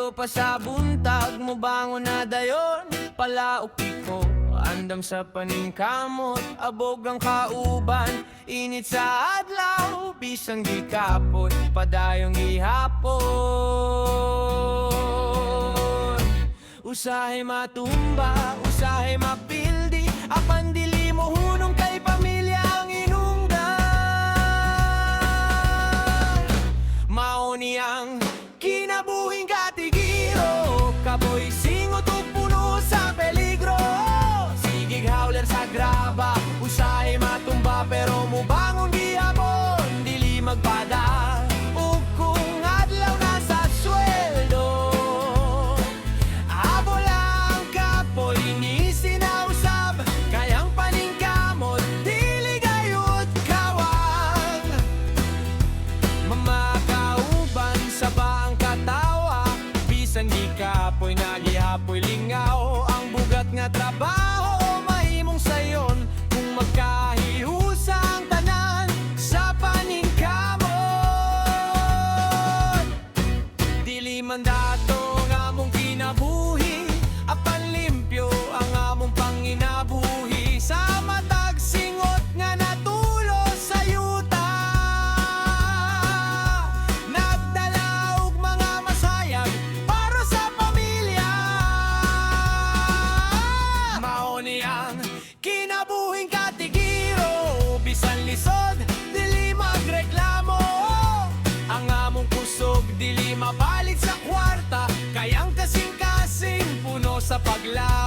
Sweldo pa sa buntag mo bangon na dayon. Palauki ko andam sa paningkamot, abog ang kauban, init sa adlaw, bisang di kapot, padayong ihapon. Usahay matumba, usahay mapildi, apan dili mo hunong kay pamilya ang inungdan. Mauni ang kinabuhing katigiro, kaboy singot ug puno sa peligro. Sigig howler sa graba, usahay matumba pero mubangon gihapon, dili magpada. Ug kung adlaw na sa sweldo, abo lang kapoy ni sinausab, kayang paningkamot dili gayud kawang. Mamakauban sa baang katawa, bisan di kapoy nagihapoy lingaw. Ang bugat nga trabaho mahimong sayon, kung magkahiusa ang tanan sa paningkamot. Dili mandato nga among kinabuhi, apan limpyo ang among panginabuhi. Sa matag singot nga natulos sa yuta, nagdala og mga masayag para sa pamilya. Mauni ang kinabuhing katigiro, bisan lisod dili magreklamo. Ang among kusog dili mabalit sa kwarta, kayang kasing-kasing puno sa pagla.